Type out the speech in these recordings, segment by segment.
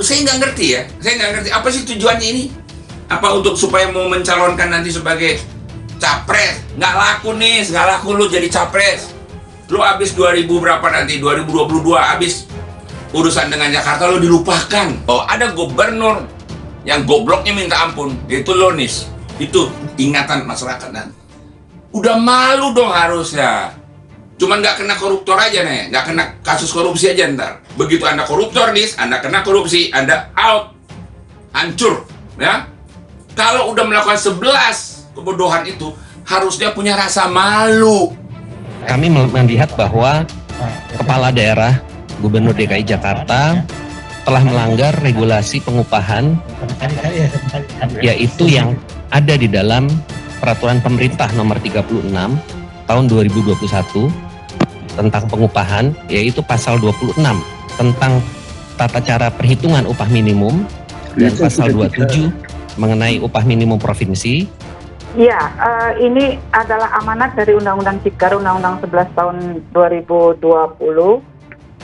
Saya nggak ngerti ya. Saya nggak ngerti apa sih tujuannya ini. Apa untuk supaya mau mencalonkan nanti sebagai capres? Nggak laku nih, nggak laku lu jadi capres. Lu habis 2000 berapa nanti? 2022 habis urusan dengan Jakarta lu dilupakan. Oh, ada gubernur yang gobloknya minta ampun. Itu lo nis. Itu ingatan masyarakat dan udah malu dong harusnya. Cuman nggak kena koruptor aja nih, nggak kena kasus korupsi aja ntar. Begitu Anda koruptor nih, Anda kena korupsi, Anda out, hancur, ya. Kalau udah melakukan 11 kebodohan itu, harusnya punya rasa malu. Kami melihat bahwa kepala daerah Gubernur DKI Jakarta telah melanggar regulasi pengupahan, yaitu yang ada di dalam Peraturan Pemerintah Nomor 36 Tahun 2021 tentang pengupahan, yaitu pasal 26 tentang tata cara perhitungan upah minimum dan pasal 27 mengenai upah minimum provinsi. Ya, ini adalah amanat dari Undang-Undang Cipta, Undang-Undang 11 tahun 2020.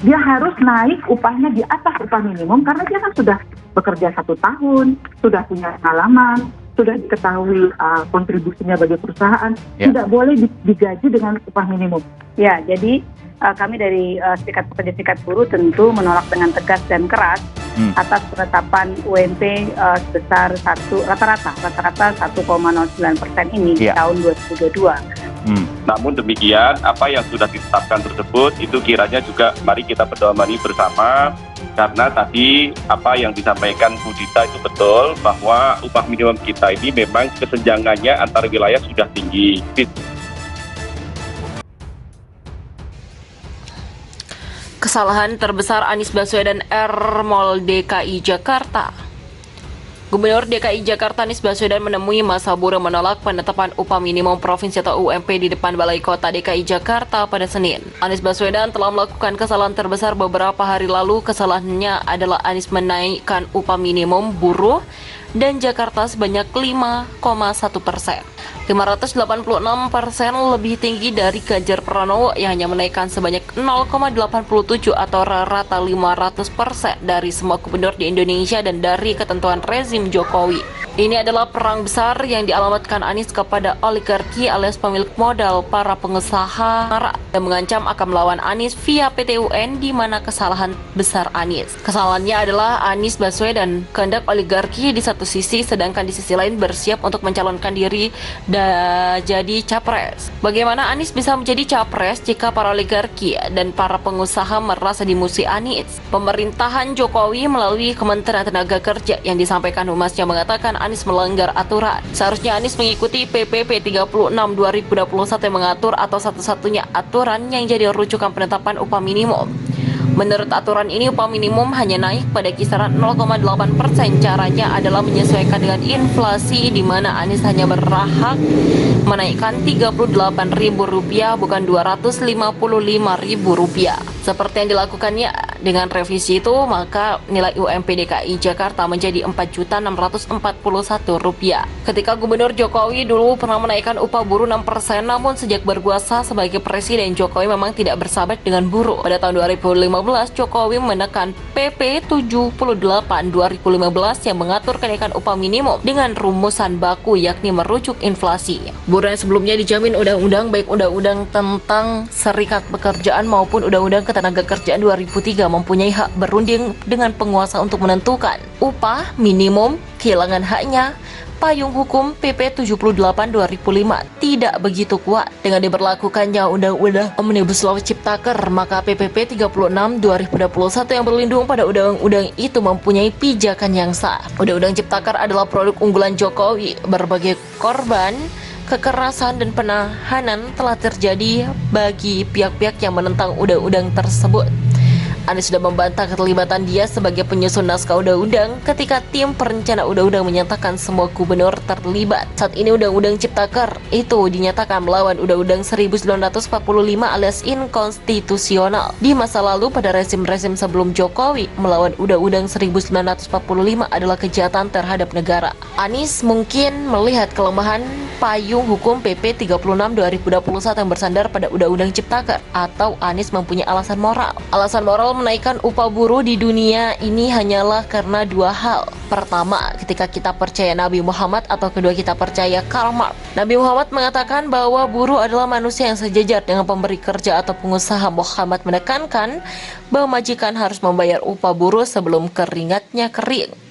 Dia harus naik upahnya di atas upah minimum karena dia kan sudah bekerja 1 tahun, sudah punya pengalaman, sudah diketahui kontribusinya bagi perusahaan, tidak boleh digaji dengan upah minimum. Ya, jadi kami dari Serikat Pekerja Serikat Buruh tentu menolak dengan tegas dan keras atas penetapan UMP sebesar rata-rata 1,09% ini di tahun 2022. Namun demikian, apa yang sudah ditetapkan tersebut itu kiranya juga mari kita pedomani bersama, karena tadi apa yang disampaikan Bu Dita itu betul, bahwa upah minimum kita ini memang kesenjangannya antar wilayah sudah tinggi. Kesalahan terbesar Anies Baswedan Mall DKI Jakarta. Gubernur DKI Jakarta Anies Baswedan menemui massa buruh menolak penetapan upah minimum provinsi atau UMP di depan Balai Kota DKI Jakarta pada Senin. Anies Baswedan telah melakukan kesalahan terbesar beberapa hari lalu. Kesalahannya adalah Anies menaikkan upah minimum buruh dan Jakarta sebanyak 5,1%. 586% lebih tinggi dari Ganjar Pranowo yang hanya menaikkan sebanyak 0,87 atau rata 500% dari semua gubernur di Indonesia dan dari ketentuan rezim Jokowi. Ini adalah perang besar yang dialamatkan Anies kepada oligarki alias pemilik modal, para pengusaha, dan mengancam akan melawan Anies via PT UN, di mana kesalahan besar Anies. Kesalahannya adalah Anies Baswedan kehendak oligarki di satu sisi, sedangkan di sisi lain bersiap untuk mencalonkan diri jadi capres. Bagaimana Anies bisa menjadi capres jika para oligarki dan para pengusaha merasa dimusuhi Anies? Pemerintahan Jokowi melalui Kementerian Tenaga Kerja yang disampaikan humasnya mengatakan Anies melanggar aturan. Seharusnya Anies mengikuti PPP 36 2021 yang mengatur atau satu-satunya aturan yang jadi rujukan penetapan upah minimum. Menurut aturan ini, upah minimum hanya naik pada kisaran 0,8%. Caranya adalah menyesuaikan dengan inflasi, di mana Anies hanya berhak menaikkan Rp38.000, bukan Rp255.000. Seperti yang dilakukannya dengan revisi itu, maka nilai UMP DKI Jakarta menjadi Rp4.641. Ketika Gubernur Jokowi dulu pernah menaikkan upah buruh 6%, namun sejak berkuasa sebagai presiden, Jokowi memang tidak bersahabat dengan buruh. Pada tahun 2015, Jokowi menekan PP 78 2015 yang mengatur kenaikan upah minimum dengan rumusan baku, yakni merujuk inflasi. Buruh yang sebelumnya dijamin undang-undang, baik undang-undang tentang serikat pekerjaan maupun undang-undang ketenagakerjaan 2003, mempunyai hak berunding dengan penguasa untuk menentukan upah minimum. Kehilangan haknya, payung hukum PP 78 2005 tidak begitu kuat. Dengan diberlakukannya Undang-Undang Omnibus Law Ciptaker, maka PPP 36 2021 yang berlindung pada undang-undang itu mempunyai pijakan yang sah. Undang-Undang Ciptaker adalah produk unggulan Jokowi. Berbagai korban kekerasan dan penahanan telah terjadi bagi pihak-pihak yang menentang undang-undang tersebut. Anies sudah membantah keterlibatan dia sebagai penyusun naskah undang-undang ketika tim perencana undang-undang menyatakan semua gubernur terlibat. Saat ini Undang-Undang Ciptaker itu dinyatakan melawan Undang-Undang 1945 alias inkonstitusional. Di masa lalu pada rezim-rezim sebelum Jokowi, melawan Undang-Undang 1945 adalah kejahatan terhadap negara. Anies mungkin melihat kelemahan payung hukum PP 36 2021 yang bersandar pada Undang-Undang Ciptaker, atau Anies mempunyai alasan moral. Alasan moral menaikkan upah buruh di dunia ini hanyalah karena dua hal. Pertama, ketika kita percaya Nabi Muhammad, atau kedua kita percaya Karl Marx. Nabi Muhammad mengatakan bahwa buruh adalah manusia yang sejajar dengan pemberi kerja atau pengusaha. Muhammad menekankan bahwa majikan harus membayar upah buruh sebelum keringatnya kering.